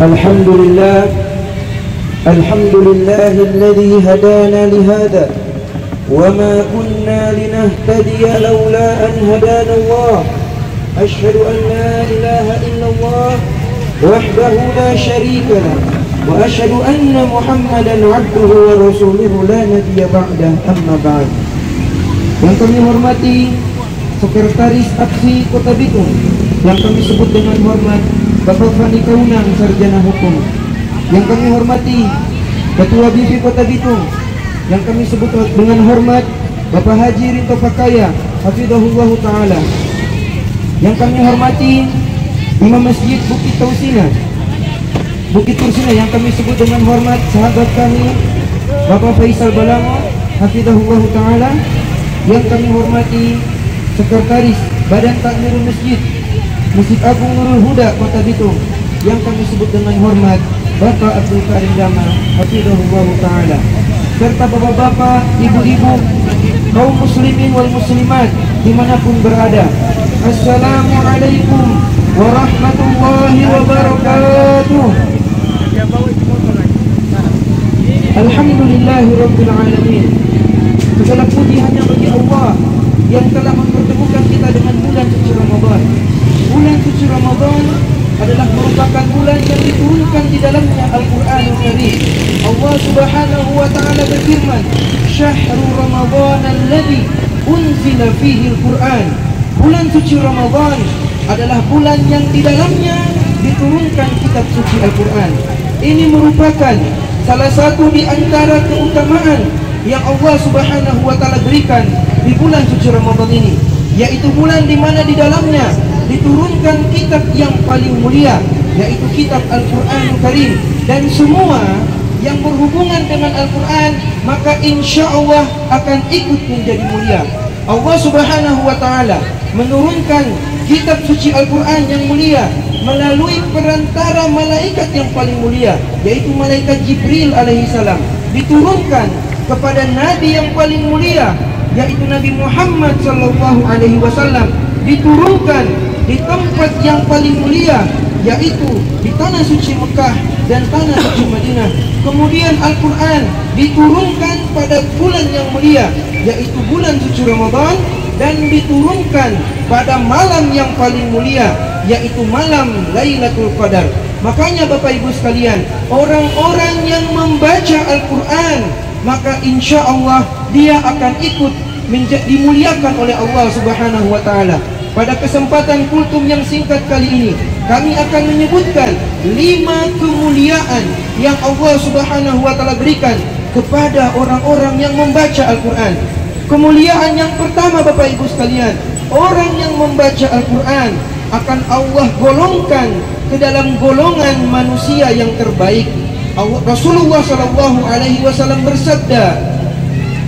الحمد لله الذي هدانا لهذا وما كنا لنهتدي لولا أن هدانا الله أشهد أن لا إله إلا الله وحده لا شريك له وأشهد أن محمدا عبده ورسوله لا نبي بعده أما بعد. Yang kami hormati Sekretaris Aksi Kota Bitung, yang kami sebut dengan hormat Bapak Fani Kaunang, Sarjana Hukum. Yang kami hormati Ketua BIVI Kota Bitung, yang kami sebut dengan hormat Bapak Haji Rinto Pakaya, hafizahullah ta'ala. Yang kami hormati Imam Masjid Bukit Tursina, yang kami sebut dengan hormat sahabat kami Bapak Faisal Balango, hafizahullah ta'ala. Yang kami hormati Sekretaris Badan Takmirul Masjid Agung Nurul Huda Kota Bitung, yang kami sebut dengan hormat Bapak Abdul Karim Dama, hafizahullah ta'ala, serta bapak-bapak, ibu-ibu, kaum muslimin wal muslimat dimanapun berada. Assalamualaikum warahmatullahi wabarakatuh. Alhamdulillahirabbil alamin. Segala puji hanya bagi Allah yang telah mempertemukan kita dengan bulan suci Ramadan. Bulan suci Ramadan adalah merupakan bulan yang diturunkan di dalamnya Al-Quranul Karim. Allah Subhanahu wa ta'ala berfirman, "Syahrul Ramadan alladzi unzila fihi Al-Quran." Bulan suci Ramadan adalah bulan yang di dalamnya diturunkan kitab suci Al-Quran. Ini merupakan salah satu di antara keutamaan yang Allah Subhanahu wa ta'ala berikan di bulan suci Ramadan ini, yaitu bulan di mana di dalamnya diturunkan kitab yang paling mulia, yaitu kitab Al-Quranul Karim. Dan semua yang berhubungan dengan Al-Quran maka insya Allah akan ikut menjadi mulia. Allah Subhanahu wa ta'ala menurunkan kitab suci Al-Quran yang mulia melalui perantara malaikat yang paling mulia, yaitu malaikat Jibril alaihissalam. Diturunkan kepada Nabi yang paling mulia, yaitu Nabi Muhammad sallallahu alaihi wasallam. Diturunkan di tempat yang paling mulia, yaitu di tanah suci Mekah dan tanah suci Madinah. Kemudian Al-Quran diturunkan pada bulan yang mulia, yaitu bulan suci Ramadan, dan diturunkan pada malam yang paling mulia, yaitu malam Lailatul Qadar. Makanya Bapak Ibu sekalian, orang-orang yang membaca Al-Quran maka insya Allah dia akan ikut dimuliakan oleh Allah Subhanahu wa ta'ala. Pada kesempatan kultum yang singkat kali ini, kami akan menyebutkan 5 kemuliaan yang Allah Subhanahu wa ta'ala berikan kepada orang-orang yang membaca Al-Quran. Kemuliaan yang pertama Bapak Ibu sekalian, orang yang membaca Al-Quran akan Allah golongkan ke dalam golongan manusia yang terbaik. Rasulullah sallallahu alaihi wasallam bersabda,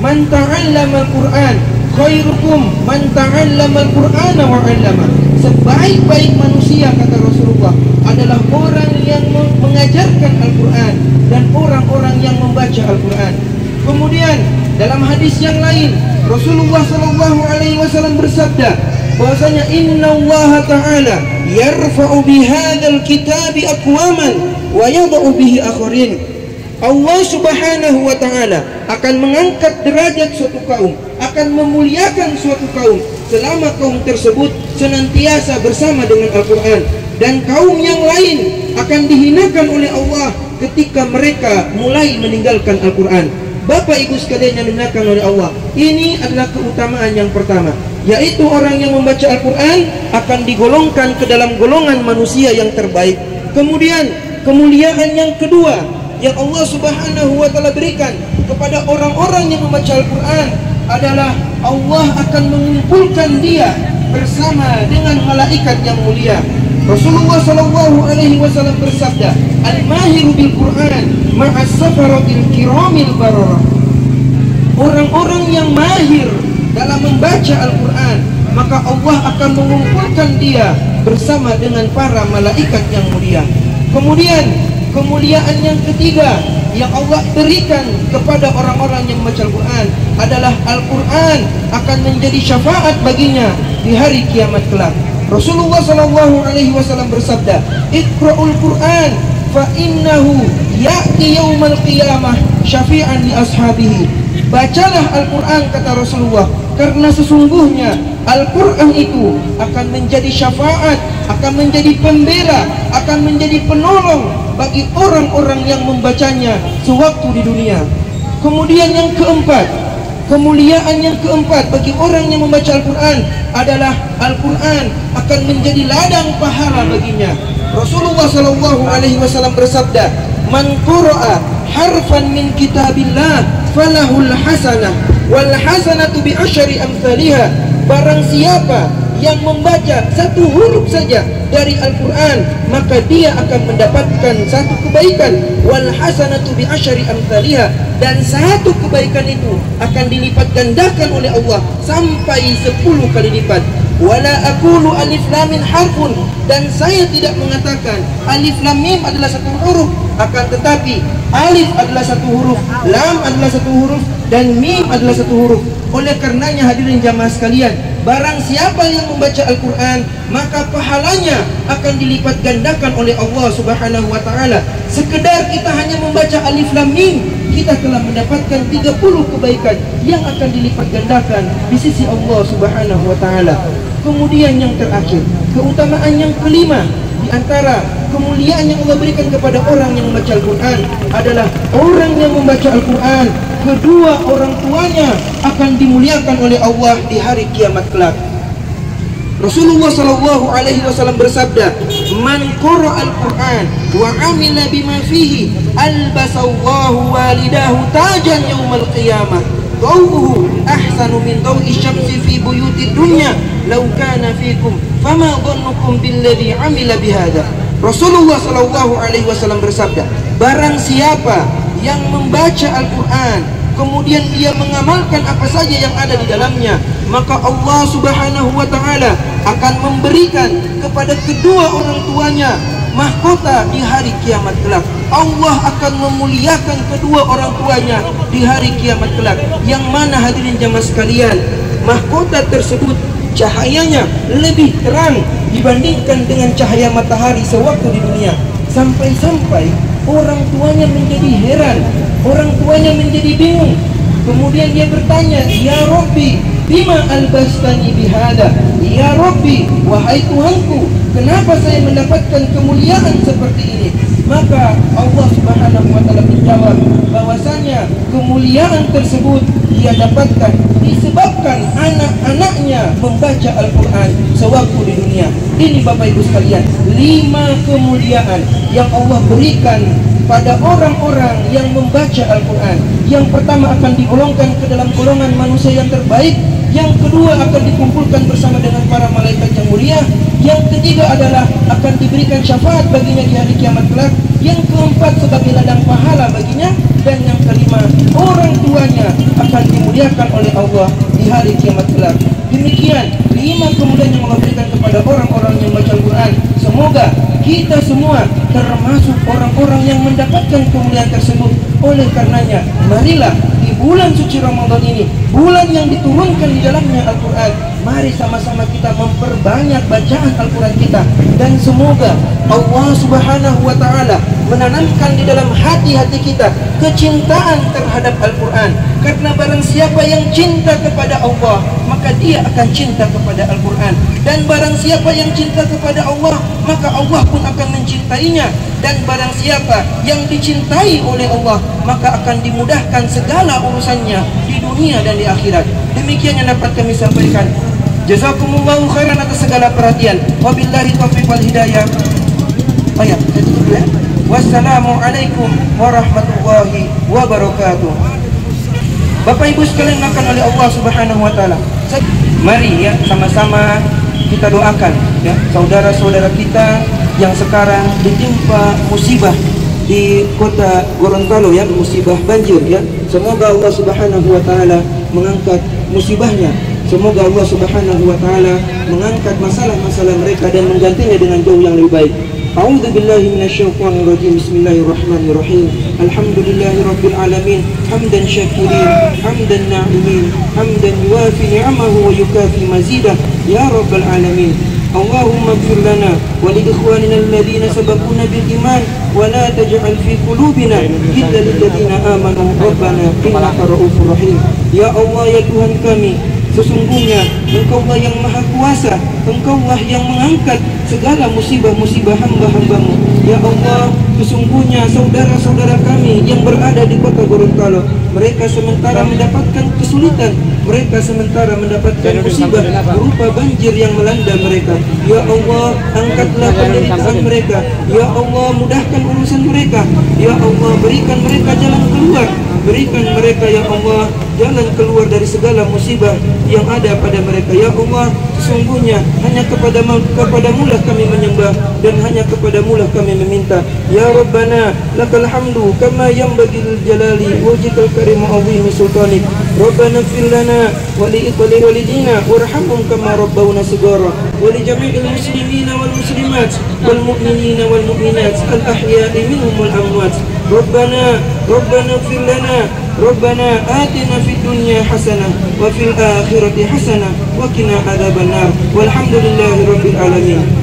"Man ta'allama al-Qur'an khairukum man ta'allama al-Qur'ana wa 'allama." Sebaik-baik manusia, kata Rasulullah, adalah orang yang mengajarkan Al-Qur'an dan orang-orang yang membaca Al-Qur'an. Kemudian dalam hadis yang lain Rasulullah sallallahu alaihi wasallam bersabda bahwasanya innallaha ta'ala yarfa'u bihadzal kitabi aqwaman wa yadh'u bihi akharin. Allah Subhanahu wa ta'ala akan mengangkat derajat suatu kaum, akan memuliakan suatu kaum selama kaum tersebut senantiasa bersama dengan Al-Quran, dan kaum yang lain akan dihinakan oleh Allah ketika mereka mulai meninggalkan Al-Quran. Bapak Ibu sekalian yang dimuliakan oleh Allah, ini adalah keutamaan yang pertama, yaitu orang yang membaca Al-Quran akan digolongkan ke dalam golongan manusia yang terbaik. Kemudian kemuliaan yang kedua yang Allah Subhanahu wa ta'ala berikan kepada orang-orang yang membaca Al-Quran adalah Allah akan mengumpulkan dia bersama dengan malaikat yang mulia. Rasulullah sallallahu alaihi wasallam bersabda, "Al-mahiru bil Quran ma'as safaratil kiramil bararah." Orang-orang yang mahir dalam membaca Al-Quran maka Allah akan mengumpulkan dia bersama dengan para malaikat yang mulia. Kemudian kemuliaan yang ketiga yang Allah berikan kepada orang-orang yang membaca Al-Quran adalah Al-Quran akan menjadi syafaat baginya di hari kiamat kelak. Rasulullah sallallahu alaihi wasallam bersabda, "Iqra'ul Quran fa innahu ya'ti yaumal qiyamah syafi'an li ashabihi. Bacalah Al-Quran, kata Rasulullah, karena sesungguhnya Al-Quran itu akan menjadi syafaat, akan menjadi pembela, akan menjadi penolong bagi orang-orang yang membacanya sewaktu di dunia. Kemudian yang keempat, kemuliaan yang keempat bagi orang yang membaca Al-Quran adalah Al-Quran akan menjadi ladang pahala baginya. Rasulullah SAW bersabda, "Man qara'a harfan min kitabillah falahul hasanah wal hasanatu bi asyri amsalihha." Barang siapa yang membaca satu huruf saja dari Al-Quran, maka dia akan mendapatkan satu kebaikan, wal hasanatu bi asyri amsalihha, dan satu kebaikan itu akan dilipat gandakan oleh Allah sampai 10 kali lipat. Wala aqulu alif lam mim harfun, dan saya tidak mengatakan alif lam mim adalah satu huruf, akan tetapi alif adalah satu huruf, lam adalah satu huruf, dan mim adalah satu huruf. Oleh karenanya hadirin jamaah sekalian, barang siapa yang membaca Al-Quran, maka pahalanya akan dilipat gandakan oleh Allah Subhanahu wa ta'ala. Sekedar kita hanya membaca alif lam mim, kita telah mendapatkan 30 kebaikan yang akan dilipat gandakan di sisi Allah Subhanahu wa ta'ala. Kemudian yang terakhir, keutamaan yang kelima di antara kemuliaan yang Allah berikan kepada orang yang membaca Al-Quran adalah orang yang membaca Al-Quran, kedua orang tuanya akan dimuliakan oleh Allah di hari kiamat kelak. Rasulullah SAW bersabda, "Man qara'a al-Qur'an wa 'amila bima fihi albasallahu walidahu tajan yaumal qiyamah dawuhu ahsanu min dawi syamsi fi buyutid dunya law kana fikum fama dhannukum billadhi 'amila bihadza." Rasulullah SAW bersabda, barang siapa yang membaca Al-Quran kemudian dia mengamalkan apa saja yang ada di dalamnya, maka Allah Subhanahu wa ta'ala akan memberikan kepada kedua orang tuanya mahkota di hari kiamat kelak. Allah akan memuliakan kedua orang tuanya di hari kiamat kelak, yang mana hadirin jamaah sekalian, mahkota tersebut cahayanya lebih terang dibandingkan dengan cahaya matahari sewaktu di dunia. Sampai-sampai orang tuanya menjadi heran, orang tuanya menjadi bingung. Kemudian dia bertanya, "Ya Rabbi, bima albastani bihada?" "Ya Rabbi, wahai Tuhanku, kenapa saya mendapatkan kemuliaan seperti ini?" Maka Allah Subhanahu wa ta'ala menjawab bahwasanya kemuliaan tersebut dia dapatkan disebabkan anak-anaknya membaca Al-Quran sewaktu di dunia. Ini Bapak Ibu sekalian, 5 kemuliaan yang Allah berikan pada orang-orang yang membaca Al-Quran. Yang pertama akan digolongkan ke dalam golongan manusia yang terbaik. Yang kedua akan dikumpulkan bersama dengan para malaikat yang mulia. Yang ketiga adalah akan diberikan syafaat baginya di hari kiamat kelak. Yang keempat sebagai ladang pahala baginya. Dan yang kelima, orang tuanya akan dimuliakan oleh Allah di hari kiamat kelak. Demikian 5 kemuliaan yang Allah berikan kepada orang-orang yang membaca Al-Quran. Semoga kita semua termasuk orang-orang yang mendapatkan kemuliaan tersebut. Oleh karenanya, marilah di bulan suci Ramadan ini, bulan yang diturunkan di dalamnya Al-Quran, mari sama-sama kita memperbanyak bacaan Al-Quran kita. Dan semoga Allah Subhanahu wa ta'ala menanamkan di dalam hati-hati kita kecintaan terhadap Al-Quran. Karena barang siapa yang cinta kepada Allah, maka dia akan cinta kepada Al-Quran. Dan barang siapa yang cinta kepada Allah, maka Allah pun akan mencintainya. Dan barang siapa yang dicintai oleh Allah, maka akan dimudahkan segala urusannya di dunia dan di akhirat. Demikian yang dapat kami sampaikan. Jazakumullahu khairan atas segala perhatian. Wabillahi taufiq wal hidayah. Oh ya, saya tutup dulu ya. Wassalamualaikum warahmatullahi wabarakatuh. Bapak Ibu sekalian akan oleh Allah Subhanahu wa ta'ala, mari ya sama-sama kita doakan ya saudara-saudara kita yang sekarang ditimpa musibah di kota Gorontalo ya, musibah banjir ya. Semoga Allah Subhanahu wa ta'ala mengangkat musibahnya. Semoga Allah Subhanahu wa ta'ala mengangkat masalah-masalah mereka dan menggantinya dengan jauh yang lebih baik. A'udzu billahi minasyaitonir rajim. Bismillahirrahmanirrahim. Alhamdulillahi rabbil alamin. Hamdan syakirin, hamdan na'imin, hamdan yuwafi ni'amahu wa yukafi mazidah. Ya rabbal alamin. Allahumma ighfir lana wa li ikhwanina alladhina sabaquna bil iman wa la taj'al fi qulubina ghillan lil ladzina amanu rabbana innaka ra'ufur rahim. Ya Allah, ya Tuhan kami, sesungguhnya Engkaulah yang maha kuasa, Engkaulah yang mengangkat segala musibah-musibah hamba-hambamu. Ya Allah, sesungguhnya saudara-saudara kami yang berada di kota Gorontalo, mereka sementara mendapatkan kesulitan, mereka sementara mendapatkan musibah berupa banjir yang melanda mereka. Ya Allah, angkatlah penderitaan mereka. Ya Allah, mudahkan urusan mereka. Ya Allah, berikan mereka jalan keluar. Berikan mereka, ya Allah, jalan keluar dari segala musibah yang ada pada mereka. Ya Allah, sesungguhnya hanya kepadamu-Lah kami menyembah dan hanya kepadamu-Lah kami meminta. Ya Rabbana, lakal hamdu kama yanbaghi lil jalali wajhikal karim wa 'azimi sultanik. Rabbana ighfir lana wa li walidina warhamhum kama rabbawna shighara wa li jami'il muslimina wal muslimat wal mu'minina wal mu'minat al ahya'i minhum wal amwat. Rabbana ighfir lana, Rabbana atina fid dunya hasanah wa fil akhirati hasanah wa qina adzabannar. Walhamdulillahi rabbil alamin.